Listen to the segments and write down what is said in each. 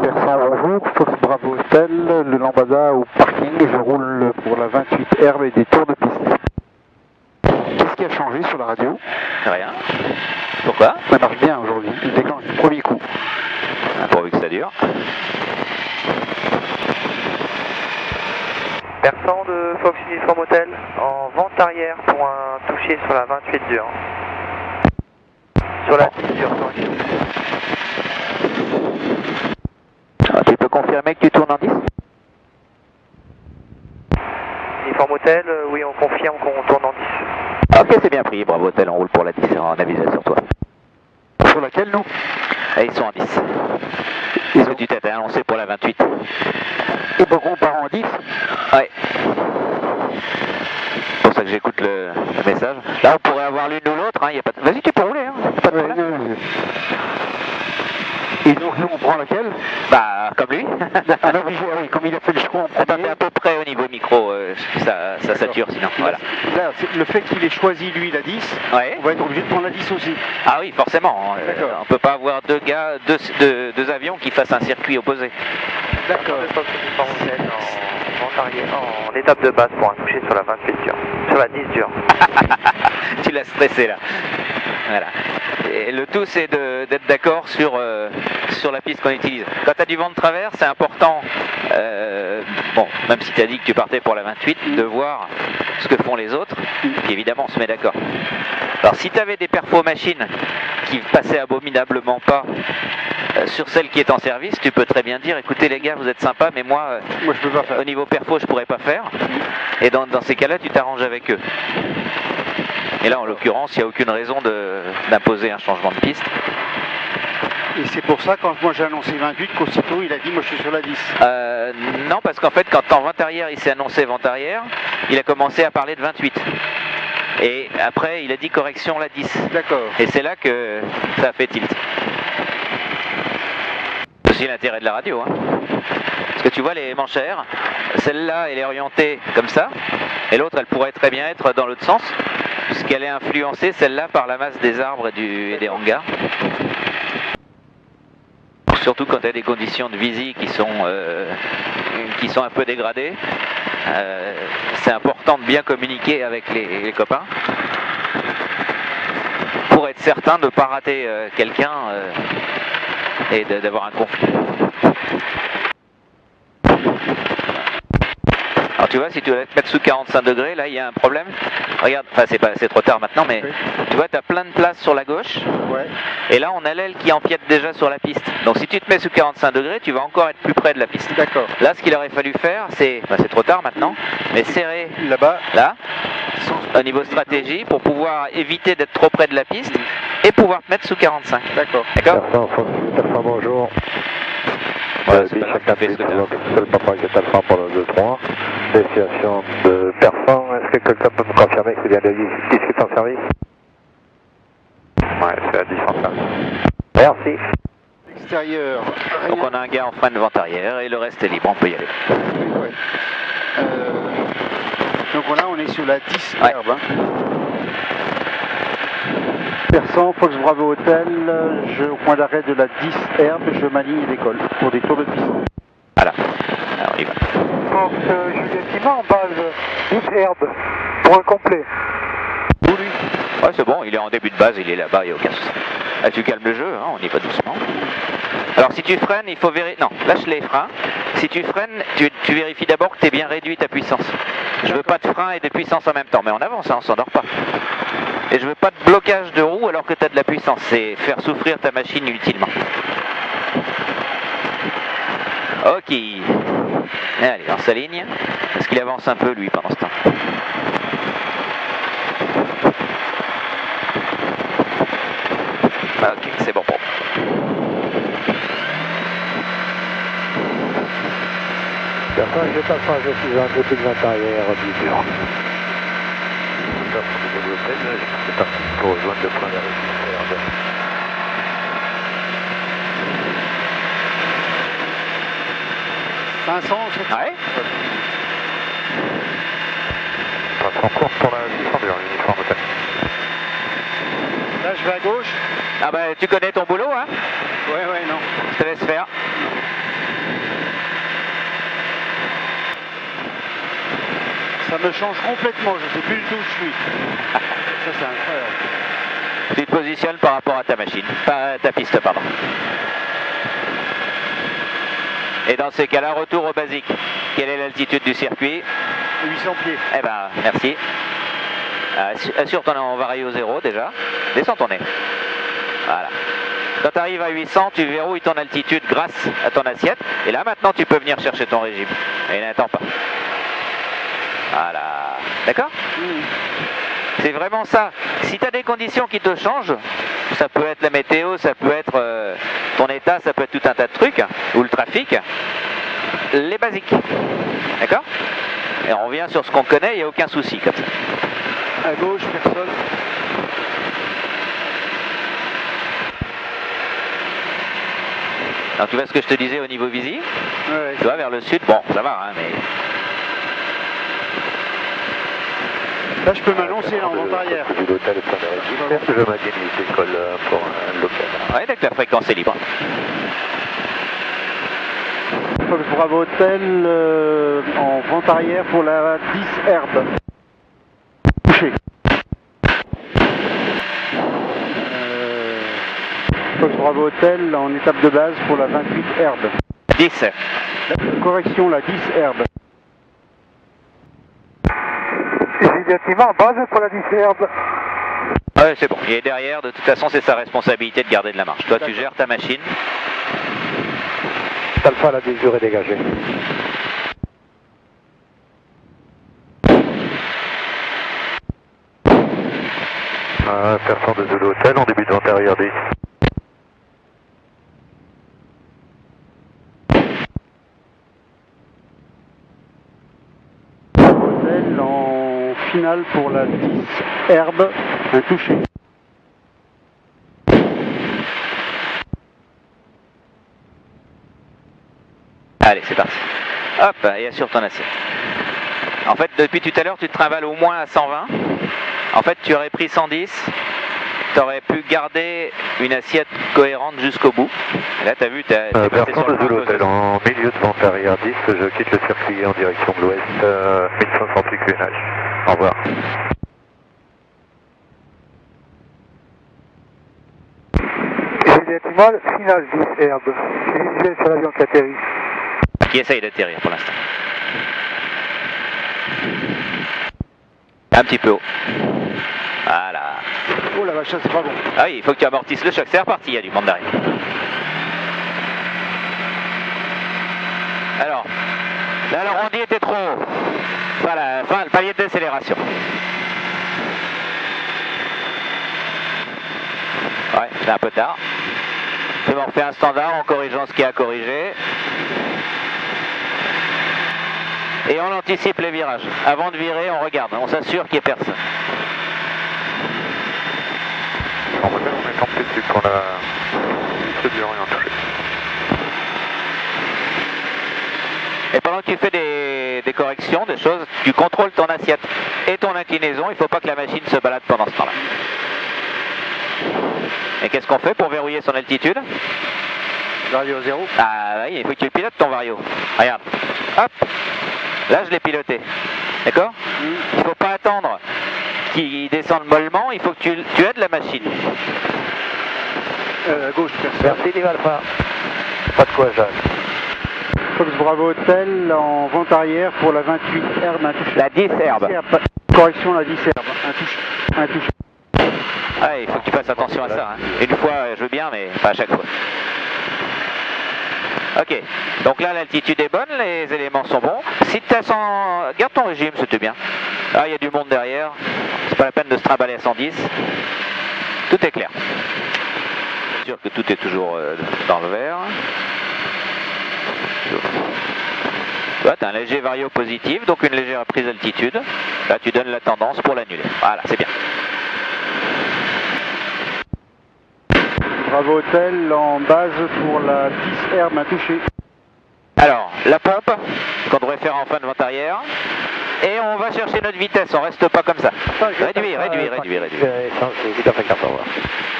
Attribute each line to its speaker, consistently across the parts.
Speaker 1: Persan, bonjour, Fox Bravo Hotel, le Lambada au parking, je roule pour la 28 herbe et des tours de piste. Qu'est-ce qui a changé sur la radio?
Speaker 2: Rien. Pourquoi?
Speaker 1: Ça marche bien aujourd'hui, il déclenche du premier coup.
Speaker 2: Pourvu que ça dure.
Speaker 3: Persan de Fox Uniform Hotel, en vente arrière pour un toucher sur la 28 dure. Sur la 10 dure, sur un
Speaker 2: Tu peux confirmer que tu tournes en 10?
Speaker 3: Uniform Hotel, oui on confirme qu'on tourne en 10.
Speaker 2: Ok, c'est bien pris, Bravo Hotel, on roule pour la 10, on avisait sur toi.
Speaker 1: Sur laquelle nous?
Speaker 2: Et ils sont en 10. Est-ce que tu t'étais annoncé pour la 28?
Speaker 1: Et pourquoi on part en 10?
Speaker 2: Ouais. C'est pour ça que j'écoute le message. Là, on pourrait avoir l'une ou l'autre, hein, y a pas de... Vas-y, tu peux rouler, hein, pas de problème.
Speaker 1: Et donc nous on prend laquelle?
Speaker 2: Bah, comme lui.
Speaker 1: Ah non, oui, comme il a fait le choix en premier.
Speaker 2: Attends, t'es à peu près au niveau micro, ça sature sinon. Voilà.
Speaker 1: Là, le fait qu'il ait choisi lui la 10,
Speaker 2: Ouais.
Speaker 1: on va être obligé de prendre la 10 aussi.
Speaker 2: Ah oui, forcément. On peut pas avoir deux gars, deux avions qui fassent un circuit opposé.
Speaker 3: D'accord. De Fox Uniform Hotel en vente arrière, en étape de base pour un toucher sur la 28 dure. Sur la 10 dure.
Speaker 2: Tu l'as stressé là. Voilà. Et le tout c'est d'être d'accord sur la piste qu'on utilise. Quand tu as du vent de travers, c'est important, bon, même si tu as dit que tu partais pour la 28, de voir ce que font les autres, puis évidemment on se met d'accord. Alors si tu avais des perfos machines qui passaient abominablement pas sur celle qui est en service, tu peux très bien dire, écoutez les gars, vous êtes sympas, mais moi
Speaker 1: je peux pas faire.
Speaker 2: Au niveau perfo, je pourrais pas faire. Et dans ces cas-là, tu t'arranges avec eux. Et là, en l'occurrence, il n'y a aucune raison d'imposer un changement de piste.
Speaker 1: Et c'est pour ça, quand moi j'ai annoncé 28, qu'aussitôt il a dit, moi je suis sur la 10.
Speaker 2: Non, parce qu'en fait, quand en vente arrière, il s'est annoncé vente arrière, il a commencé à parler de 28. Et après, il a dit correction la 10.
Speaker 1: D'accord.
Speaker 2: Et c'est là que ça a fait tilt. C'est aussi l'intérêt de la radio. Hein. Parce que tu vois les manchères, celle-là, elle est orientée comme ça, et l'autre, elle pourrait très bien être dans l'autre sens, puisqu'elle est influencée, celle-là, par la masse des arbres et des hangars. Surtout quand il y a des conditions de visée qui sont un peu dégradées. C'est important de bien communiquer avec les copains pour être certain de ne pas rater quelqu'un et d'avoir un conflit. Alors tu vois, si tu veux te mettre sous 45 degrés, là il y a un problème. Regarde, enfin c'est trop tard maintenant, mais oui. Tu vois, tu as plein de place sur la gauche.
Speaker 1: Ouais.
Speaker 2: Et là on a l'aile qui empiète déjà sur la piste. Donc si tu te mets sous 45 degrés, tu vas encore être plus près de la piste.
Speaker 1: D'accord.
Speaker 2: Là ce qu'il aurait fallu faire, c'est trop tard maintenant, mais serrer
Speaker 1: là-bas,
Speaker 2: là, au niveau stratégie, pour pouvoir éviter d'être trop près de la piste et pouvoir te mettre sous 45.
Speaker 1: D'accord.
Speaker 2: D'accord.
Speaker 4: Persan, bonjour.
Speaker 2: Voilà, c'est pas grave, tu fais ce que t'as.
Speaker 4: C'est le papa qui est Alpha pour le 2-3. Destination de Persan. Est-ce que quelqu'un peut me confirmer que c'est bien le 10 qui est en service? Ouais, c'est la 10 en service. Merci.
Speaker 1: Extérieur.
Speaker 2: Donc on a un gars en frein de vente arrière et le reste est libre, on peut y aller.
Speaker 1: Ouais. Donc là on est sur la 10
Speaker 2: ouais.
Speaker 1: herbe. Hein. Persan, Fox Bravo Hotel, au point d'arrêt de la 10 herbe, je m'aligne et décolle pour des tours de piste.
Speaker 2: Voilà, alors on y va.
Speaker 4: Donc Julien Simon en base 10 herbe, point complet.
Speaker 1: Pour lui.
Speaker 2: Ouais c'est bon, il est en début de base, il est là-bas, il n'y a aucun souci. Là tu calmes le jeu, hein, on y va doucement. Alors si tu freines, il faut vérifier... Non, lâche les freins. Si tu freines, tu vérifies d'abord que tu es bien réduit ta puissance. Je veux pas de frein et de puissance en même temps, mais on avance, hein, on s'endort pas. Et je veux pas de blocage de roue alors que tu as de la puissance, c'est faire souffrir ta machine inutilement. Ok. Allez, on s'aligne. Est-ce qu'il avance un peu lui pendant ce temps? Ok, c'est bon pour moi.
Speaker 4: Persan, je t'attends, je suis en début de vente arrière du dur. C'est parti pour rejoindre le point d'arrêt.
Speaker 1: 500, c'est
Speaker 2: Ouais.
Speaker 4: On va prendre cours pour la 600 dure, l'uniforme hôtel.
Speaker 1: Là je vais à gauche.
Speaker 2: Ah bah tu connais ton boulot, hein?
Speaker 1: Ouais, non.
Speaker 2: Je te laisse faire.
Speaker 1: me change complètement, je sais plus du tout où je suis. Ça c'est incroyable.
Speaker 2: Tu te positionnes par rapport à ta machine, pas à ta piste, pardon. Et dans ces cas-là, retour au basique. Quelle est l'altitude du circuit?
Speaker 1: 800 pieds.
Speaker 2: Eh ben, merci. Assure ton vario 0 déjà. Descends ton nez. Voilà. Quand tu arrives à 800, tu verrouilles ton altitude grâce à ton assiette. Et là, maintenant, tu peux venir chercher ton régime. Et n'attends pas. Voilà. D'accord? C'est vraiment ça. Si tu as des conditions qui te changent, ça peut être la météo, ça peut être ton état, ça peut être tout un tas de trucs, ou le trafic, les basiques. D'accord? Et on revient sur ce qu'on connaît, il n'y a aucun souci comme ça.
Speaker 1: À gauche, personne.
Speaker 2: Alors tu vois ce que je te disais au niveau visi?
Speaker 1: Ouais.
Speaker 2: Tu vois, vers le sud, bon, ça va, hein, mais...
Speaker 1: Là, je peux m'annoncer là en vente arrière.
Speaker 4: L'hôtel je m'organise école pour un local.
Speaker 2: Ouais, donc la fréquence est libre.
Speaker 1: Fox Bravo Hotel en vente arrière pour la 10 herbe. Touché. Fox Bravo Hotel en étape de base pour la 28 herbe.
Speaker 2: 10.
Speaker 1: Correction, la 10 herbe.
Speaker 4: Immédiatement en base pour la 10 herbe.
Speaker 2: Ouais, c'est bon, il est derrière, de toute façon c'est sa responsabilité de garder de la marge. Toi tu gères ta machine.
Speaker 4: Alpha, la durée dégagée. Personne de l'hôtel en début de vente arrière 10.
Speaker 1: Hotel en finale pour la 10 herbe, un touché.
Speaker 2: Allez, c'est parti. Hop, et assure ton assiette. En fait, depuis tout à l'heure, tu te travailles au moins à 120. En fait, tu aurais pris 110. Tu aurais pu garder une assiette cohérente jusqu'au bout. Et là, tu as vu, tu as passé sur
Speaker 4: de l'hôtel en milieu de vente arrière 10. Je quitte le circuit en direction de l'ouest. 1500 pieds QNH. Au revoir. Immédiatement, finale 10 herbe. Visuel sur l'avion qui atterrit.
Speaker 2: Qui essaye d'atterrir pour l'instant. Un petit peu haut. Voilà.
Speaker 1: Oh la vache, ça c'est pas bon.
Speaker 2: Ah oui, il faut que tu amortisses le choc. C'est reparti, il y a du monde derrière. Alors, là l'arrondi était trop haut. Voilà, enfin, le palier de décélération. Ouais, c'est un peu tard. Je m'en refais un standard en corrigeant ce qu'il y a à corriger. Et on anticipe les virages. Avant de virer, on regarde, on s'assure qu'il n'y ait personne.
Speaker 4: En modèle, on est en plus qu'on a celui orienté.
Speaker 2: Et pendant que tu fais des corrections, des choses, tu contrôles ton assiette et ton inclinaison. Il ne faut pas que la machine se balade pendant ce temps-là. Et qu'est-ce qu'on fait pour verrouiller son altitude?
Speaker 1: Vario 0.
Speaker 2: Ah oui, il faut que tu pilotes ton vario. Regarde. Hop. Là, je l'ai piloté. D'accord? Il ne faut pas attendre qu'il descende mollement. Il faut que tu aides la machine.
Speaker 1: À gauche, personne.
Speaker 4: Merci, Liv Alpha. Pas de quoi, Jacques.
Speaker 1: Fox Bravo Hotel en vente arrière pour la 28 herbe, un touché.
Speaker 2: La 10 herbe.
Speaker 1: Correction, la 10 herbe, un touché. Un touché.
Speaker 2: Ah, il faut que tu fasses attention à ça. Hein. Une fois, je veux bien, mais pas à chaque fois. Ok, donc là l'altitude est bonne, les éléments sont bons. Si tu as 100... Garde ton régime, c'était bien. Ah, il y a du monde derrière. C'est pas la peine de se trimballer à 110. Tout est clair. C'est sûr que tout est toujours dans le vert. Là, tu as un léger vario positif, donc une légère prise d'altitude. Là, tu donnes la tendance pour l'annuler. Voilà, c'est bien.
Speaker 1: Bravo Hotel en base pour la 10 herbe, un touché.
Speaker 2: Alors, la pompe, qu'on devrait faire en fin de vente arrière. Et on va chercher notre vitesse, on reste pas comme ça. Réduire.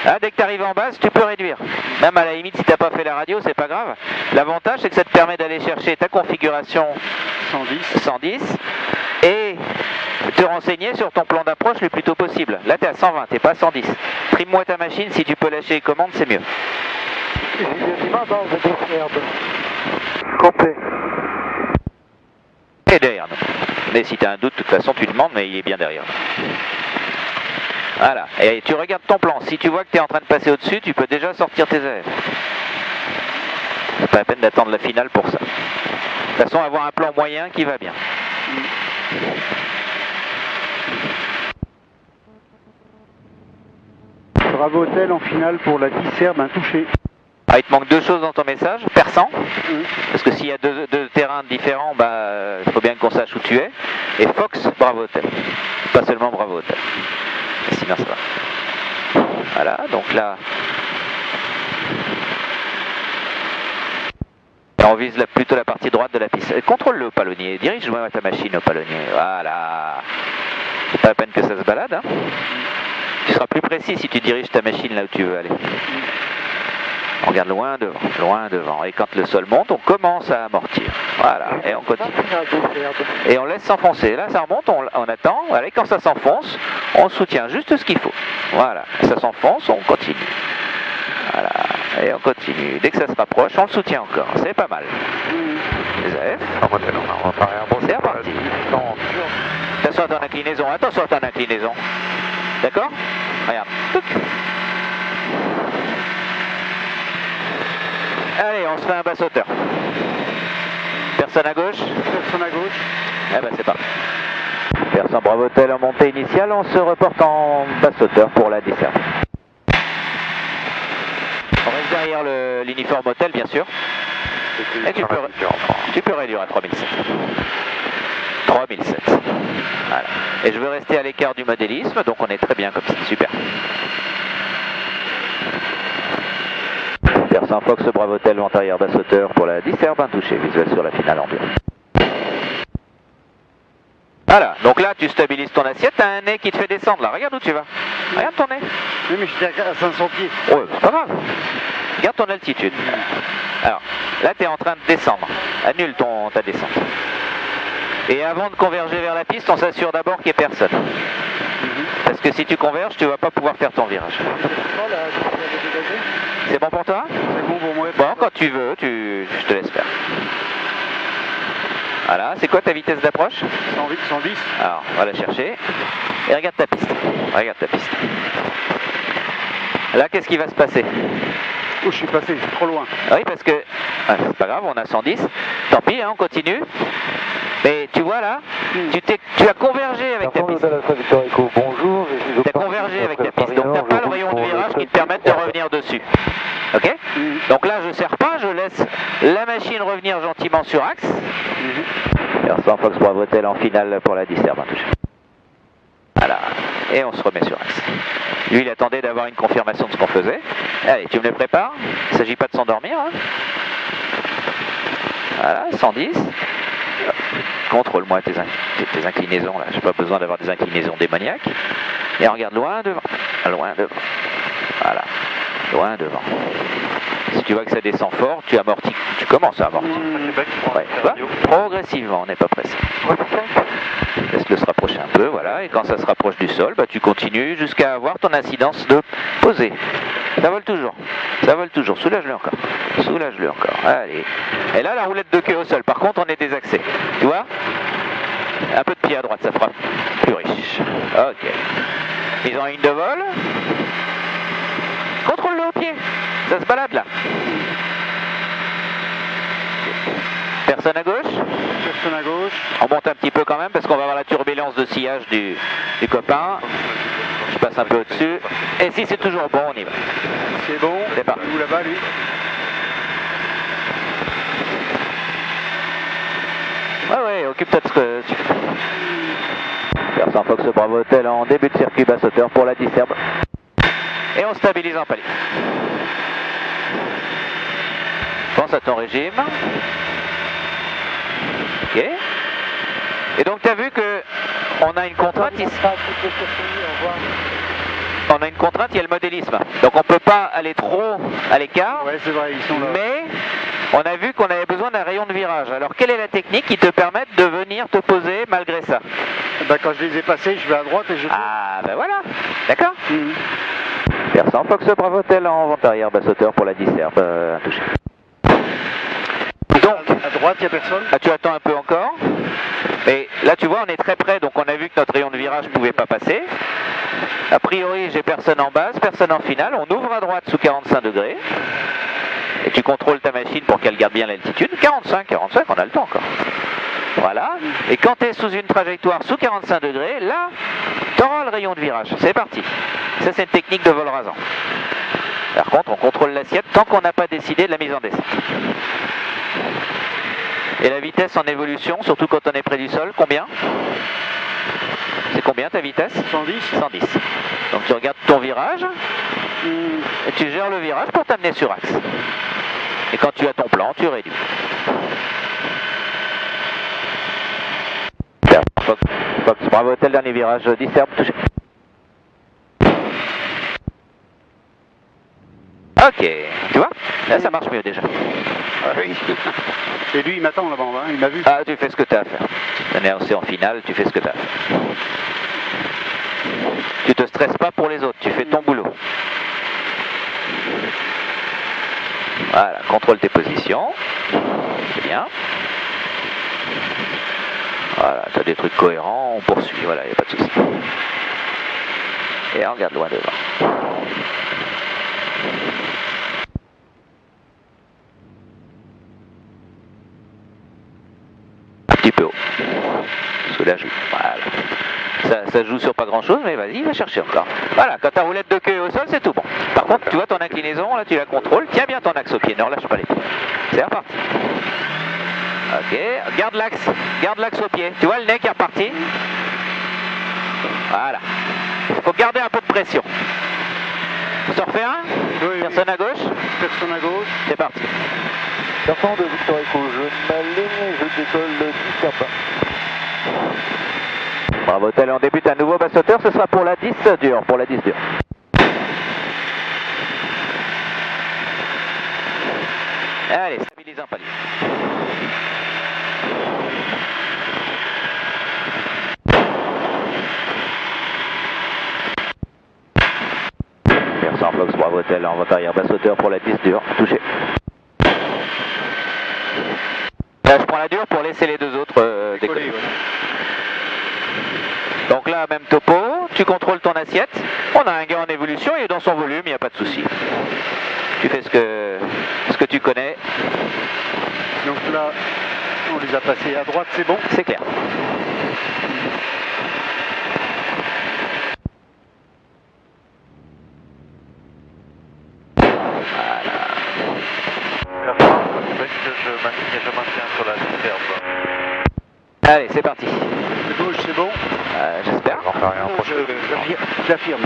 Speaker 2: Ah, dès que tu arrives en base, tu peux réduire. Même à la limite, si tu n'as pas fait la radio, c'est pas grave. L'avantage, c'est que ça te permet d'aller chercher ta configuration 110 et renseigner sur ton plan d'approche le plus tôt possible. Là, tu es à 120, tu n'es pas à 110. Trime-moi ta machine, si tu peux lâcher les commandes, c'est mieux.
Speaker 1: J'ai bien dit ma base de herbe. Complet.
Speaker 2: Il est derrière nous. Mais si tu as un doute, de toute façon, tu demandes, mais il est bien derrière nous. Voilà. Et tu regardes ton plan. Si tu vois que tu es en train de passer au-dessus, tu peux déjà sortir tes AF. C'est pas la peine d'attendre la finale pour ça. De toute façon, avoir un plan moyen qui va bien.
Speaker 1: Bravo Hôtel en finale pour la 10 Herbe, un touché.
Speaker 2: Ah, il te manque deux choses dans ton message. Persan, parce que s'il y a deux terrains différents, bah, il faut bien qu'on sache où tu es. Et Fox, Bravo Hôtel. Pas seulement Bravo Hôtel. Mais sinon, ça va. Voilà, donc là... Et on vise plutôt la partie droite de la piste. Contrôle-le au palonnier. Dirige-moi ta machine au palonnier. Voilà. C'est pas la peine que ça se balade, hein. Tu seras plus précis si tu diriges ta machine là où tu veux aller. On regarde loin devant. Et quand le sol monte, on commence à amortir. Voilà, et on continue. Et on laisse s'enfoncer. Là, ça remonte, on attend. Voilà, et quand ça s'enfonce, on soutient juste ce qu'il faut. Voilà, ça s'enfonce, on continue. Voilà, et on continue. Dès que ça se rapproche, on le soutient encore. C'est pas mal. Les AF. C'est reparti. Attention à ton inclinaison, attention à ton inclinaison. D'accord? Regarde. Allez, on se fait un bas sauteur. Personne à gauche?
Speaker 1: Personne à gauche.
Speaker 2: Eh ben c'est parti. Personne Bravo Hôtel en montée initiale, on se reporte en bas sauteur pour la desserte. On reste derrière l'uniforme hôtel, bien sûr. Et tu peux réduire à 3007. 3007. Voilà. Et je veux rester à l'écart du modélisme, donc on est très bien comme ça. Super. Persan Fox, Bravo Hôtel, vent arrière bas sauteur pour la 10 Herbe, un touché. Visuel sur la finale en bien. Voilà, donc là tu stabilises ton assiette, t'as un nez qui te fait descendre là. Regarde où tu vas. Regarde ton nez.
Speaker 1: Oui, mais j'étais à 500 pieds.
Speaker 2: Ouais, c'est pas grave. Regarde ton altitude. Alors, là tu es en train de descendre. Annule ta descente. Et avant de converger vers la piste, on s'assure d'abord qu'il n'y ait personne. Parce que si tu converges, tu ne vas pas pouvoir faire ton virage. C'est bon pour toi?
Speaker 1: C'est bon pour moi.
Speaker 2: Bon, quand tu veux, je te laisse faire. Voilà, c'est quoi ta vitesse d'approche?
Speaker 1: 108, 110.
Speaker 2: Alors, on va la chercher. Et regarde ta piste. Regarde ta piste. Là, qu'est-ce qui va se passer?
Speaker 1: Oh, je suis passé, trop loin.
Speaker 2: Oui, parce que... Ah, c'est pas grave, on a 110. Tant pis, hein, on continue. Mais tu vois là, tu as convergé avec ta piste.
Speaker 4: Bonjour,
Speaker 2: tu as convergé avec ta piste, donc tu n'as pas le rayon de virage qui te permette de revenir dessus. Ok? Donc là, je ne serre pas, je laisse la machine revenir gentiment sur axe. Persan Fox Bravo Hôtel en finale pour la 10 Herbe, un touché. Voilà, et on se remet sur axe. Lui, il attendait d'avoir une confirmation de ce qu'on faisait. Allez, tu me le prépares. Il ne s'agit pas de s'endormir. Hein. Voilà, 110. Contrôle-moi tes inclinaisons là, j'ai pas besoin d'avoir des inclinaisons démoniaques. Et on regarde loin devant. Voilà, loin devant. Si tu vois que ça descend fort, tu amortis, tu commences à amortir. Ouais, progressivement, on n'est pas pressé. Laisse-le se rapprocher un peu, voilà, et quand ça se rapproche du sol, bah, tu continues jusqu'à avoir ton incidence de poser. Ça vole toujours, soulage-le encore, allez. Et là, la roulette de queue au sol, par contre, on est désaxé, tu vois? Un peu de pied à droite, ça fera plus riche. Ok. Mise en ligne de vol. Contrôle-le au pied, ça se balade là. Personne à gauche?
Speaker 1: Personne à gauche.
Speaker 2: On monte un petit peu quand même parce qu'on va avoir la turbulence de sillage du copain. Je passe un peu au-dessus. Et si c'est toujours bon, on y va.
Speaker 1: C'est bon.
Speaker 2: C'est parti.
Speaker 1: Où là-bas, lui?
Speaker 2: Ouais, occupe-toi de ce que tu fais. Persan Fox Bravo Hôtel en début de circuit bas sauteur pour la 10 Herbe. Et on stabilise en palier. Pense à ton régime. Ok. Et donc tu as vu que on a une contrainte ici. On a une contrainte, il y a le modélisme. Donc on ne peut pas aller trop à l'écart.
Speaker 1: Ouais, c'est vrai, ils sont là.
Speaker 2: Mais on a vu qu'on avait besoin d'un rayon de virage. Alors quelle est la technique qui te permette de venir te poser malgré ça?
Speaker 1: Bah, quand je les ai passés, je vais à droite et je...
Speaker 2: Ah, ben voilà. D'accord. Versant Fox Bravo Hotel en vente arrière, basse hauteur pour la 10 herbe, touché. Donc,
Speaker 1: à droite, il n'y a personne.
Speaker 2: tu attends un peu encore. Et là, tu vois, on est très près, donc on a vu que notre rayon de virage ne pouvait pas passer. A priori, j'ai personne en base, personne en finale. On ouvre à droite sous 45 degrés. Et tu contrôles ta machine pour qu'elle garde bien l'altitude. 45, on a le temps encore. Voilà. Et quand tu es sous une trajectoire sous 45 degrés, là, tu auras le rayon de virage. C'est parti. Ça, c'est une technique de vol rasant. Par contre, on contrôle l'assiette tant qu'on n'a pas décidé de la mise en descente. Et la vitesse en évolution, surtout quand on est près du sol, combien? C'est combien ta vitesse?
Speaker 1: 110.
Speaker 2: 110. Donc tu regardes ton virage et tu gères le virage pour t'amener sur axe. Et quand tu as ton plan, tu réduis. Fox Bravo Hotel, dernier virage, 10 herbe, touché. Ok, tu vois? Là ça marche mieux déjà.
Speaker 1: Ah oui. Et lui, il m'attend là-bas, hein, il m'a vu.
Speaker 2: Ah, tu fais ce que tu as à faire. C'est en finale, tu fais ce que tu as à faire. Tu te stresses pas pour les autres, tu fais ton boulot. Voilà, contrôle tes positions. C'est bien. Voilà, tu as des trucs cohérents, on poursuit, voilà, il n'y a pas de souci. Et on regarde loin devant. Un petit peu haut. Sous la joue. Voilà. Ça joue sur pas grand chose, mais vas-y, va chercher encore. Voilà, quand ta roulette de queue est au sol, c'est tout bon. Par contre, tu vois ton inclinaison, là tu la contrôles, tiens bien ton axe au pied, ne relâche pas les pieds. C'est reparti. Ok, garde l'axe au pied. Tu vois le nez qui est reparti? Voilà. Il faut garder un peu de pression. Tu en refais un?
Speaker 1: Oui,
Speaker 2: Personne à gauche?
Speaker 1: Personne à gauche.
Speaker 2: C'est parti.
Speaker 4: Versant de Victor Echo, je m'aligne et je décolle le 10 herbe.
Speaker 2: Bravo Hotel, on débute un nouveau basse hauteur, ce sera pour la 10 dure, pour la 10 dure. Allez, stabilise un palier. Versant Fox Bravo Hotel en vente arrière, basse hauteur pour la 10 dure, touché. Là, je prends la dure pour laisser les deux autres décoller.
Speaker 1: Ouais.
Speaker 2: Donc là, même topo, tu contrôles ton assiette. On a un gars en évolution, il est dans son volume, il n'y a pas de souci. Tu fais ce que tu connais.
Speaker 1: Donc là, on les a passés à droite, c'est bon?
Speaker 2: C'est clair.
Speaker 3: Je maintiens sur la 10 herbe.
Speaker 2: Allez, c'est parti.
Speaker 1: De gauche, c'est bon?
Speaker 2: J'espère.
Speaker 4: On fait rien.
Speaker 1: J'affirme.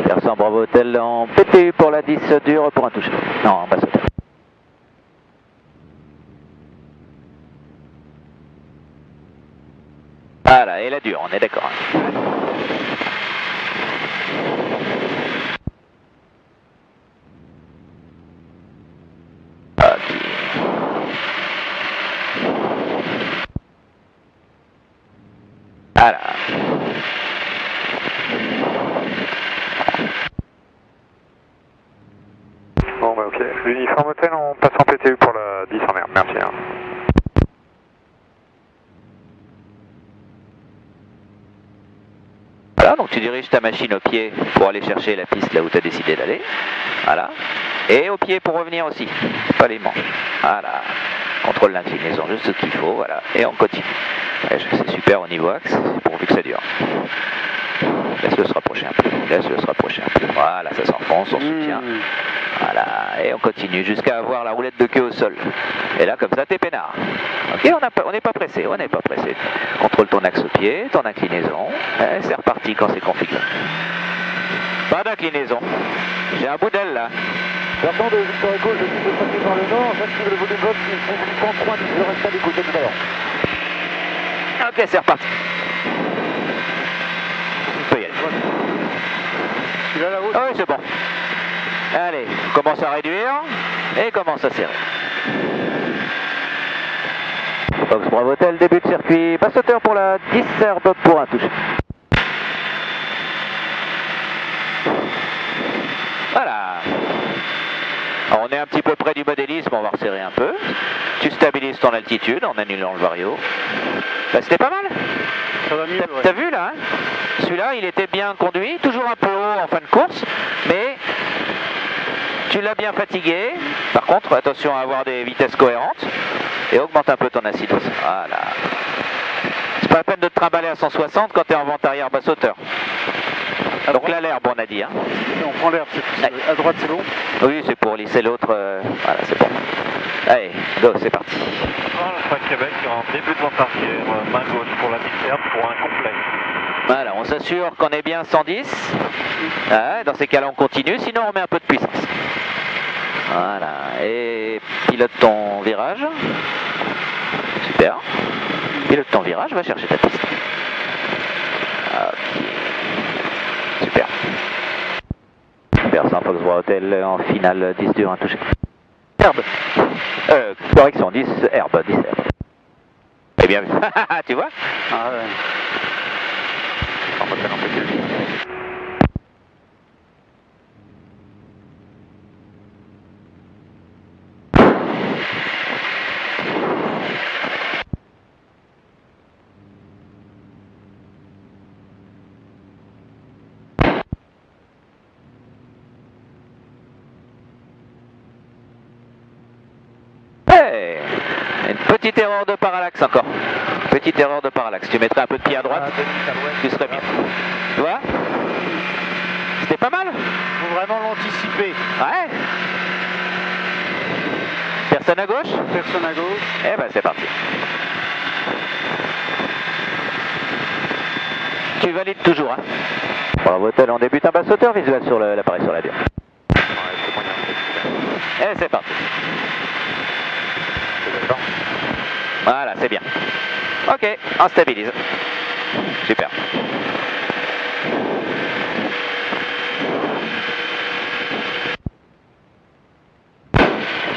Speaker 2: Versant Bravo Hotel en PTU pour la 10 dure pour un toucher. Non, en basse hauteur. Voilà, et la dure, on est d'accord. Voilà.
Speaker 4: Bon bah ok. L'uniforme hôtel, on passe en PTU pour la 10 en herbe. Merci. Hein.
Speaker 2: Voilà, donc tu diriges ta machine au pied pour aller chercher la piste là où tu as décidé d'aller. Voilà. Et au pied pour revenir aussi. Pas les manches. Voilà. Contrôle l'inclinaison, juste ce qu'il faut, voilà. Et on continue. C'est super au niveau axe, pourvu que ça dure. Laisse-le se rapprocher un peu. Voilà, ça s'enfonce, on soutient. Voilà, et on continue jusqu'à avoir la roulette de queue au sol. Et là, comme ça, t'es peinard. Ok, on n'est pas pressé, Contrôle ton axe au pied, ton inclinaison. Et c'est reparti quand c'est configuré. Pas d'inclinaison. J'ai un bout d'aile là.
Speaker 4: Versant de Victor Echo, je suis de passer par le nord, j'active le volume box, il faut 30, je reste à l'écoute tout à l'heure.
Speaker 2: Ok, c'est reparti. Tu peux y aller.
Speaker 1: Celui-là là-haut?
Speaker 2: Ah oui, c'est bon. Allez, commence à réduire et commence à serrer. Fox Bravo Hotel, début de circuit, basse hauteur pour la 10 herbe pour un touche. Voilà. Alors, on est un petit peu près du modélisme, on va resserrer un peu. Tu stabilises ton altitude en annulant le vario. Bah, c'était pas mal.
Speaker 1: Ça va mieux, ouais.
Speaker 2: T'as vu là, hein? Celui-là, il était bien conduit, toujours un peu haut en fin de course, mais tu l'as bien fatigué. Par contre, attention à avoir des vitesses cohérentes et augmente un peu ton incidence. Voilà. C'est pas la peine de te trimballer à 160 quand tu es en vente arrière basse hauteur. Donc là, l'herbe, on a dit. Hein.
Speaker 1: On prend l'herbe, à droite c'est long.
Speaker 2: Oui, c'est pour lisser l'autre. Voilà, c'est bon. Allez, go, c'est parti.
Speaker 3: Alpha Québec en début de vente arrière, main gauche pour la 10 herbe pour un complet.
Speaker 2: Voilà, on s'assure qu'on est bien 110. Ah, dans ces cas-là, on continue, sinon on met un peu de puissance. Voilà, et pilote ton virage. Super. Pilote ton virage, va chercher ta piste. Ok. Super. Super, Fox Bravo Hotel en finale 10 dur, un touché. Herbe. Correction, 10 herbe, 10 herbe. Eh bien vu. Tu vois?
Speaker 1: Ah ouais.
Speaker 2: On va faire un peu plus. Hey, une petite erreur de parallaxe encore. Petite erreur de parallaxe. Tu mettrais un peu de pied à droite, tu serais bien. Tu vois? C'était pas mal.
Speaker 1: Faut vraiment l'anticiper.
Speaker 2: Ouais. Personne à gauche?
Speaker 1: Personne à gauche.
Speaker 2: Eh ben c'est parti. Tu valides toujours, hein? Bravo Hotel, on débute un basse hauteur visuel sur l'appareil sur la dure. Et c'est parti. Voilà, c'est bien. Ok, on stabilise. Super.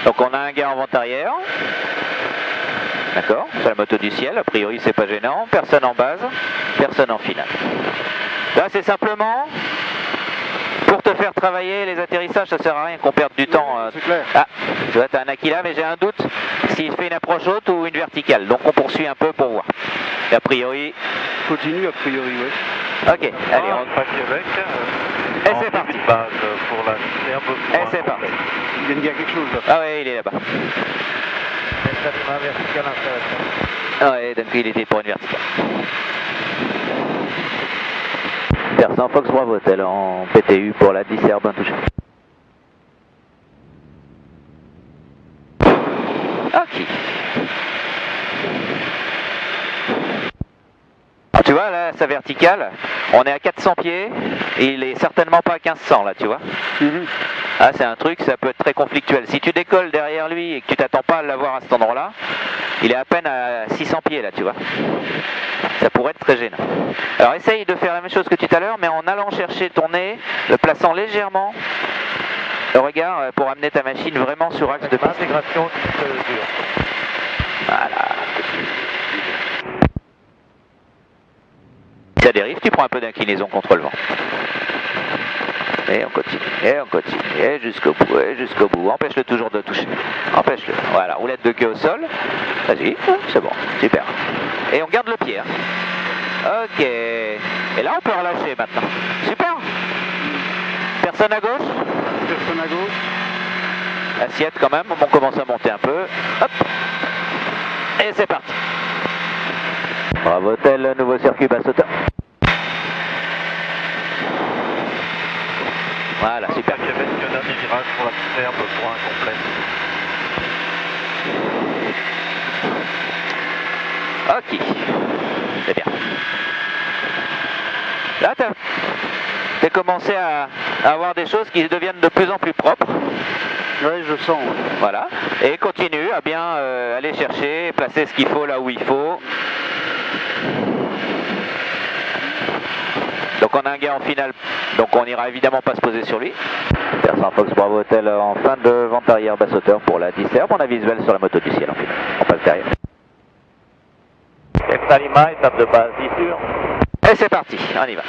Speaker 2: Donc on a un gars en vente arrière. D'accord, sur la moto du ciel, a priori c'est pas gênant. Personne en base, personne en finale. Là c'est simplement pour te faire travailler les atterrissages, ça sert à rien qu'on perde du temps.
Speaker 1: C'est clair.
Speaker 2: Ah, tu vois, t'as un Aquila, mais j'ai un doute s'il fait une approche haute ou une verticale. Donc on poursuit un peu pour voir. Et a priori...
Speaker 1: Continue a priori, oui.
Speaker 2: Ok, allez, on...
Speaker 3: Alpha Québec.
Speaker 2: Et c'est parti.
Speaker 3: Base pour la 10 herbe pour
Speaker 2: Et
Speaker 3: un
Speaker 2: c'est parti.
Speaker 3: complet.
Speaker 1: Il vient de dire quelque chose là.
Speaker 2: Ah ouais, il est là-bas.
Speaker 3: Vertical intéressant.
Speaker 2: Ah ouais, donc il était pour une verticale. Persan Fox Bravo Hotel en PTU pour la 10 herbe, un touché. Ok. Alors, tu vois là, sa verticale, on est à 400 pieds et il est certainement pas à 1500 là, tu vois. Ah, c'est un truc, ça peut être très conflictuel. Si tu décolles derrière lui et que tu t'attends pas à l'avoir à cet endroit-là, il est à peine à 600 pieds là, tu vois. Ça pourrait être très gênant. Alors essaye de faire la même chose que tout à l'heure, mais en allant chercher ton nez, le plaçant légèrement le regard pour amener ta machine vraiment sur axe de piste.
Speaker 3: Intégration dure.
Speaker 2: Voilà. Si ça dérive, tu prends un peu d'inclinaison contre le vent. Et on continue, et on continue, et jusqu'au bout, et jusqu'au bout. Empêche-le toujours de toucher. Empêche-le. Voilà, roulette de queue au sol. Vas-y, c'est bon, super. Et on garde le pied. Hein. Ok. Et là, on peut relâcher maintenant. Super. Personne à gauche?
Speaker 1: Personne à gauche.
Speaker 2: Assiette quand même, on commence à monter un peu. Hop. Et c'est parti. Bravo Hotel, nouveau circuit basse hauteur. Voilà, super.
Speaker 3: Alpha Québec, dernier virage pour la 10 herbe pour un complet.
Speaker 2: Ok. C'est bien. Là, t'as commencé à avoir des choses qui deviennent de plus en plus propres.
Speaker 1: Oui, je sens.
Speaker 2: Voilà. Et continue à bien aller chercher, placer ce qu'il faut là où il faut. Donc on a un gars en finale, donc on n'ira évidemment pas se poser sur lui. Persan Fox Bravo Hotel en fin de vente arrière basse hauteur pour la 10 herbe. On a visuel sur la moto du ciel en finale. On passe derrière.
Speaker 3: Delta Lima, étape de base 10 sur.
Speaker 2: Et c'est parti, on y va.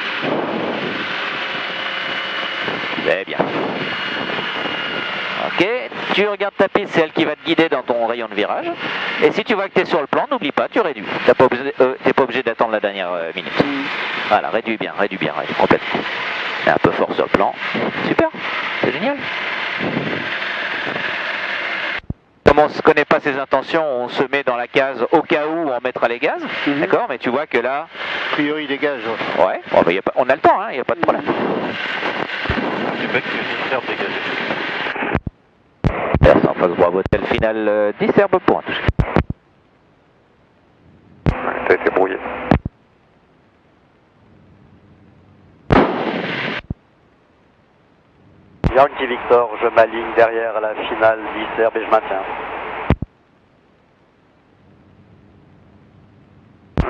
Speaker 2: C'est bien. Ok, tu regardes ta piste, c'est elle qui va te guider dans ton rayon de virage. Et si tu vois que tu es sur le plan, n'oublie pas, tu réduis. Tu n'es pas obligé d'attendre la dernière minute. Voilà, réduis bien, complètement. C'est un peu fort sur le plan. Super, c'est génial. Comme on ne connaît pas ses intentions, on se met dans la case au cas où on mettra les gaz. D'accord, mais tu vois que là...
Speaker 1: A priori, il dégage.
Speaker 2: Ouais, bon, bah, on a le temps, il n'y a pas de problème.
Speaker 3: Du mec qui vient de faire dégager.
Speaker 2: Personne en face Bravo Hotel final 10 herbes pour un touché.
Speaker 3: Ça a été brouillé. Yankee Victor, je m'aligne derrière la finale 10 herbes et je maintiens.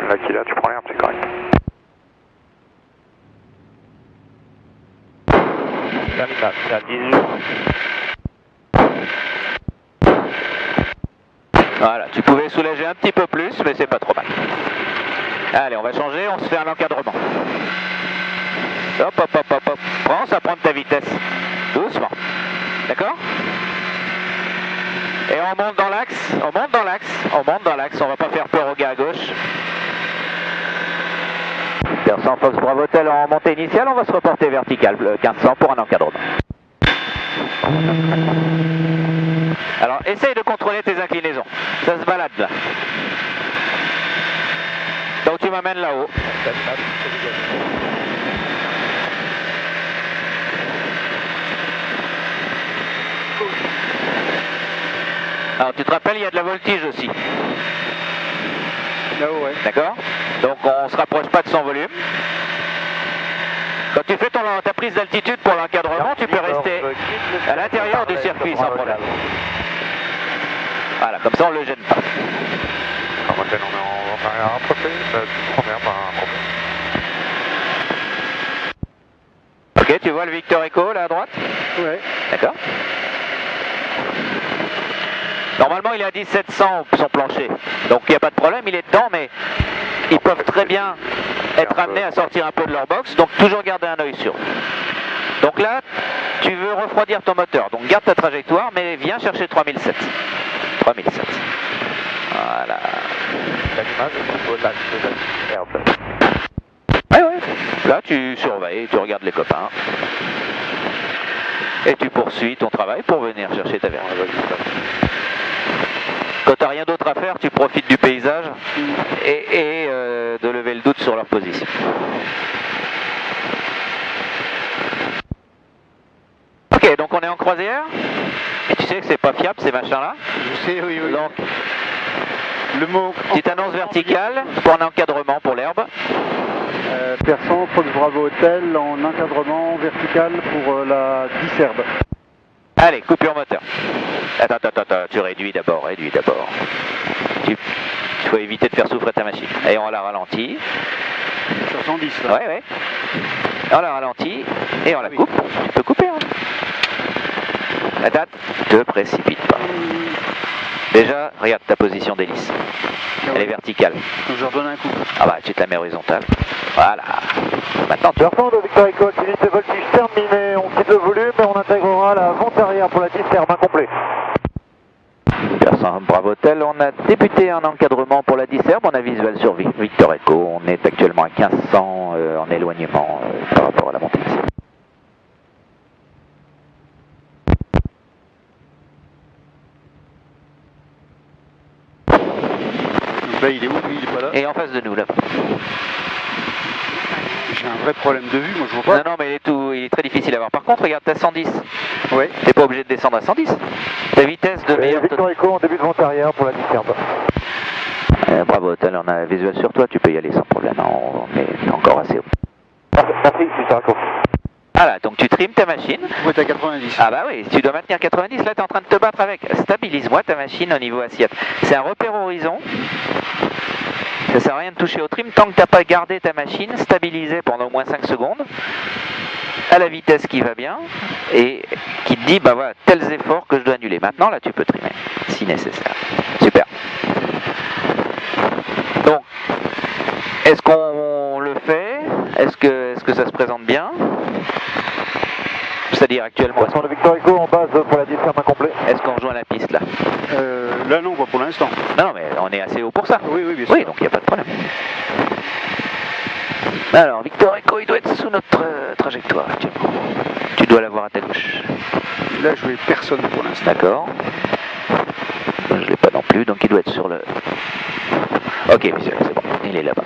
Speaker 3: Là qu'il a, tu prends l'herbe, c'est correct. C'est à 18.
Speaker 2: Voilà, tu pouvais soulager un petit peu plus, mais c'est pas trop mal. Allez, on va changer, on se fait un encadrement. Hop, hop, hop, hop, hop. Prends, ça prend de ta vitesse. Doucement. D'accord? Et on monte dans l'axe, on monte dans l'axe, on va pas faire peur au gars à gauche. Persan Fox Bravo Hotel en montée initiale, on va se reporter vertical, 1500 pour un encadrement. Alors, essaye de contrôler tes inclinaisons. Ça se balade là. Donc tu m'amènes là-haut. Alors tu te rappelles, il y a de la voltige aussi.
Speaker 1: Là-haut, ouais.
Speaker 2: D'accord? Donc on se rapproche pas de son volume. Quand tu fais ta prise d'altitude pour l'encadrement, tu peux rester à l'intérieur du circuit sans problème. Voilà, comme ça on ne le gêne pas.
Speaker 3: On est en arrière approché, première pas un problème.
Speaker 2: Ok, tu vois le Victor Echo là à droite?
Speaker 1: Ouais.
Speaker 2: D'accord. Normalement il est à 1700 son plancher, donc il n'y a pas de problème, il est dedans, mais ils peuvent très bien être amenés à sortir un peu de leur box, donc toujours garder un œil sur eux. Donc là, tu veux refroidir ton moteur, donc garde ta trajectoire, mais viens chercher 3007. 3007. Voilà. Ouais. Là, tu surveilles, tu regardes les copains. Et tu poursuis ton travail pour venir chercher ta verre. Quand tu n'as rien d'autre à faire, tu profites du paysage et de lever le doute sur leur position. Ok, donc on est en croisière. Et tu sais que c'est pas fiable ces machins-là.
Speaker 1: Je sais, oui.
Speaker 2: Donc,
Speaker 1: le mot...
Speaker 2: petite annonce verticale pour un encadrement pour l'herbe.
Speaker 1: Persan Fox Bravo Hotel en encadrement vertical pour la 10 herbe.
Speaker 2: Allez, coupure moteur. Attends, tu réduis d'abord. Il faut éviter de faire souffrir ta machine. Et on la ralentit.
Speaker 1: 70 là.
Speaker 2: Ouais. On la ralentit et on la coupe. Tu peux couper. Hein. Attends, te précipite pas. Déjà, regarde ta position d'hélice. Elle est verticale.
Speaker 1: Donc je redonne un coup.
Speaker 2: Ah bah, tu te la mets horizontale. Voilà. Maintenant, tu
Speaker 4: Persan de Victor Echo, utilise le voltige terminé, on quitte le volume et on intégrera la vente arrière pour la 10 herbe incomplet.
Speaker 2: Persan Bravo Hotel, on a débuté un encadrement pour la 10 herbe, on a visuel sur Victor Echo, on est actuellement à 1500 en éloignement par rapport à la montée initiale.
Speaker 1: Donc là, il est où? Lui, il est pas là.
Speaker 2: Et en face de nous, là.
Speaker 1: J'ai un vrai problème de vue, moi je vois pas.
Speaker 2: Non, mais il est très difficile à voir. Par contre, regarde, t'as 110.
Speaker 1: Ouais.
Speaker 2: T'es pas obligé de descendre à 110. Ta vitesse de meilleure...
Speaker 4: Victor Echo en début de vente arrière pour la 10 herbe.
Speaker 2: Bravo Hotel, on a un visuel sur toi, tu peux y aller sans problème, on est encore assez haut.
Speaker 4: Merci, Victor Echo.
Speaker 2: Voilà, donc tu trimes ta machine.
Speaker 1: Ouais, t'es à 90.
Speaker 2: Ah bah oui, tu dois maintenir 90, là t'es en train de te battre avec. Stabilise-moi ta machine au niveau assiette. C'est un repère horizon. Ça sert à rien de toucher au trim tant que t'as pas gardé ta machine stabilisée pendant au moins 5 secondes à la vitesse qui va bien et qui te dit bah voilà tels efforts que je dois annuler. Maintenant là tu peux trimer si nécessaire. Super. Donc Est-ce qu'on le fait? Est-ce que ça se présente bien? C'est-à-dire actuellement,
Speaker 4: Poisson de Victor Echo en base pour la disperbe incomplet.
Speaker 2: est-ce qu'on rejoint la piste là?
Speaker 5: Là non, pas pour l'instant.
Speaker 2: Non, mais on est assez haut pour ça.
Speaker 5: Oui, oui, bien sûr.
Speaker 2: Oui, donc il n'y a pas de problème. Alors, Victor Echo, il doit être sous notre trajectoire actuellement. Tu dois l'avoir à ta gauche.
Speaker 5: Là, je vais personne pour l'instant.
Speaker 2: D'accord. Je ne l'ai pas non plus, donc il doit être sur le... Ok, visuel, c'est bon, il est là-bas.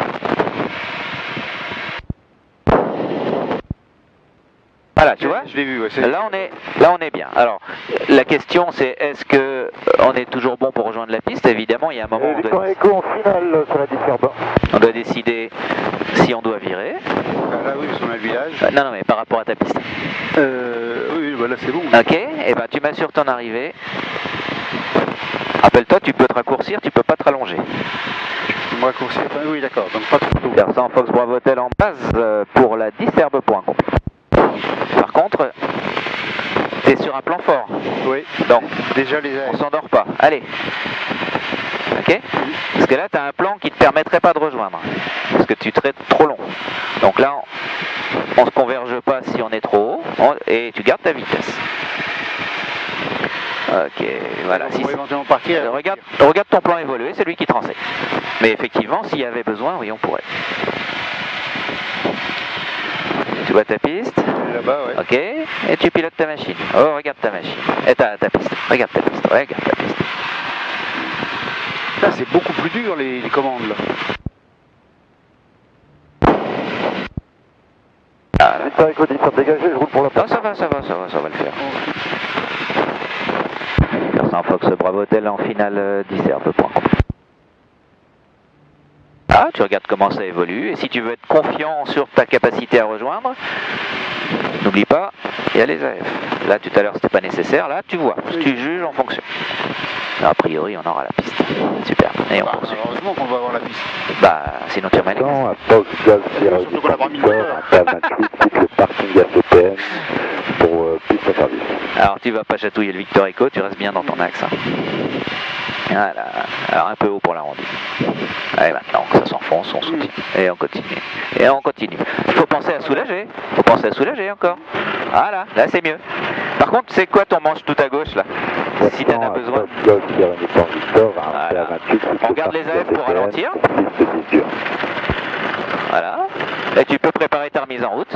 Speaker 2: Voilà, tu vois?
Speaker 5: Je l'ai vu, ouais.
Speaker 2: Là on est bien. Alors, la question c'est est-ce que on est toujours bon pour rejoindre la piste? Évidemment, il y a un moment où
Speaker 4: Victor Echo en finale sur la disperbe.
Speaker 2: on doit décider si on doit virer.
Speaker 5: Là, oui, on a le village.
Speaker 2: Non, mais par rapport à ta piste.
Speaker 5: Oui, bah là c'est bon.
Speaker 2: Ok, et ben tu m'assures ton arrivée. Rappelle-toi, tu peux te raccourcir, tu peux pas te rallonger.
Speaker 5: Je vais me raccourcir. Oui, d'accord, donc pas trop tôt.
Speaker 2: Versant Fox Bravo Hotel en base pour la disperbe point complet. Par contre, t'es sur un plan fort.
Speaker 5: Oui.
Speaker 2: Donc,
Speaker 5: Déjà les airs.
Speaker 2: on s'endort pas. Allez. Ok? Parce que là, tu as un plan qui ne te permettrait pas de rejoindre. Parce que tu serais trop long. Donc là, on se converge pas si on est trop haut. Et tu gardes ta vitesse. Ok, voilà.
Speaker 5: On va éventuellement partir.
Speaker 2: Regarde ton plan évoluer, c'est lui qui te renseigne. Mais effectivement, s'il y avait besoin, oui, on pourrait. Tu vois ta piste?
Speaker 5: Là-bas, ouais.
Speaker 2: Ok, et tu pilotes ta machine. Oh, regarde ta machine. Et ta piste. Regarde ta piste. Regarde ta piste.
Speaker 5: Là, c'est beaucoup plus dur les commandes là.
Speaker 2: Ah,
Speaker 4: Victor Echo disperbe dégagé, je roule pour la
Speaker 2: non, ça va le faire. Versant Fox Bravo Hotel en finale disperbe point complet. Ah, tu regardes comment ça évolue, et si tu veux être confiant sur ta capacité à rejoindre, n'oublie pas, il y a les AF. Là, tout à l'heure, c'était pas nécessaire, là, tu vois, tu juges en fonction. A priori, on aura la piste. Super, et on poursuit.
Speaker 5: Heureusement qu'on va avoir la piste.
Speaker 2: Bah, sinon tu remets les gaz.
Speaker 4: à Fox Golf Sierra
Speaker 5: Surtout qu'on a pas mis le
Speaker 4: Victor,
Speaker 5: moteur.
Speaker 4: à 28, quitte le parking ACPN pour piste de service.
Speaker 2: Alors, tu vas pas chatouiller le Victor Echo, tu restes bien dans ton axe. Hein. Voilà, alors un peu haut pour la rondine. Allez, maintenant que ça s'enfonce, on soutient. Et on continue. Et on continue. Il faut penser à soulager. Il faut penser à soulager encore. Voilà, là c'est mieux. Par contre, c'est quoi ton manche tout à gauche là? Si t'en as besoin.
Speaker 4: Fox Golf Sierra Victor, à
Speaker 2: Voilà.
Speaker 4: 28,
Speaker 2: On regarde les AF pour ralentir.
Speaker 4: Piste de dur.
Speaker 2: Voilà. Et tu peux préparer ta remise en route.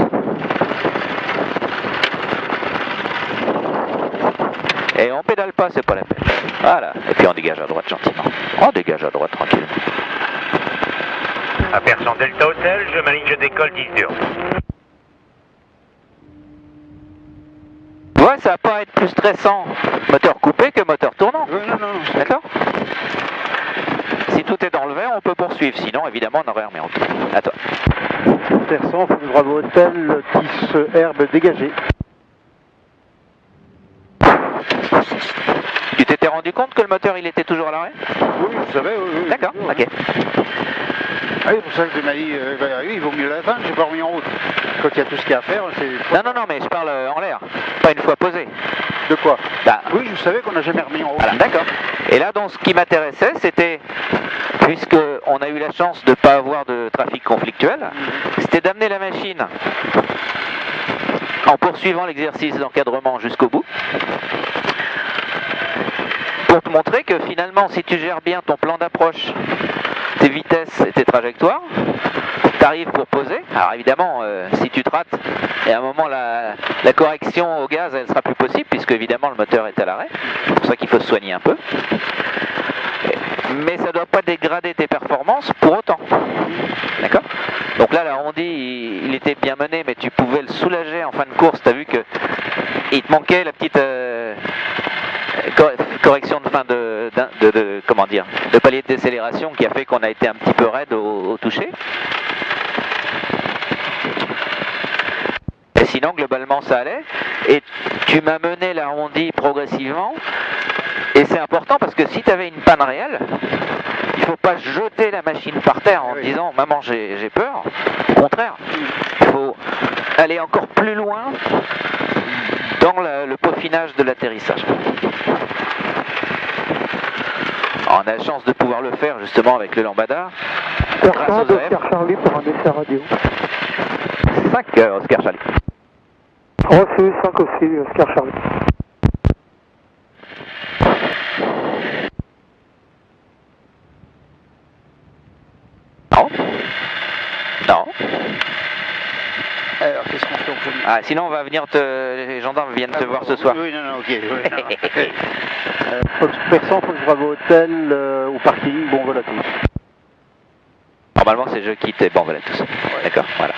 Speaker 2: Et on pédale pas, c'est pas la peine. Voilà. Et puis on dégage à droite gentiment. On dégage à droite tranquillement.
Speaker 6: Aperçant Delta Hotel, je m'aligne, je décolle 10 dur.
Speaker 2: Ouais, ça va pas être plus stressant moteur coupé que moteur tournant.
Speaker 5: Non.
Speaker 2: D'accord? Si tout est dans le vert, on peut poursuivre. Sinon, évidemment, on aurait remis en route. À toi.
Speaker 4: Versant Fox Bravo Hotel, 10 herbe dégagé.
Speaker 2: Tu t'étais rendu compte que le moteur, il était toujours à l'arrêt?
Speaker 5: Oui, je savais, oui.
Speaker 2: D'accord,
Speaker 5: Oui,
Speaker 2: ok.
Speaker 5: Ah oui, c'est pour ça que je m'ai dit, il vaut mieux l'attendre, j'ai pas remis en route. Quand il y a tout ce qu'il y a à faire, c'est...
Speaker 2: Non, mais je parle en l'air. Pas une fois posé.
Speaker 5: De quoi?
Speaker 2: Bah,
Speaker 5: Oui, je savais qu'on n'a jamais remis en route.
Speaker 2: voilà, d'accord. Et là, donc, ce qui m'intéressait, c'était, puisque on a eu la chance de ne pas avoir de trafic conflictuel, c'était d'amener la machine en poursuivant l'exercice d'encadrement jusqu'au bout, pour te montrer que finalement, si tu gères bien ton plan d'approche, tes vitesses et tes trajectoires, tu arrives pour poser. Alors évidemment, si tu te rates, et à un moment la correction au gaz, elle sera plus possible, puisque évidemment le moteur est à l'arrêt. C'est pour ça qu'il faut se soigner un peu. Mais ça ne doit pas dégrader tes performances pour autant. D'accord? Donc là, l'arrondi, il était bien mené, mais tu pouvais le soulager en fin de course. Tu as vu que il te manquait la petite correction de fin comment dire, de palier de décélération qui a fait qu'on a été un petit peu raide au toucher. Et sinon, globalement, ça allait. Et tu m'as mené l'arrondi progressivement. Et c'est important parce que si tu avais une panne réelle, il ne faut pas jeter la machine par terre en disant « Maman, j'ai peur ». Au contraire, il faut aller encore plus loin dans le peaufinage de l'atterrissage. On a la chance de pouvoir le faire justement avec le Lambada, Grâce aux OF.
Speaker 4: Oscar Charlie pour un essai radio.
Speaker 2: 5 Oscar Charlie.
Speaker 4: Reçu, 5 aussi, Oscar Charlie.
Speaker 2: Non. Non.
Speaker 5: Alors, qu'est-ce qu'on fait au premier?
Speaker 2: Ah, sinon, on va venir les gendarmes viennent te voir ce soir.
Speaker 5: Oui, non, ok. Oui, non. Fox Persan, Fox Bravo Hotel, au parking, bon vol à tous.
Speaker 2: Normalement, c'est je quitte et bon, voilà tous. D'accord, voilà.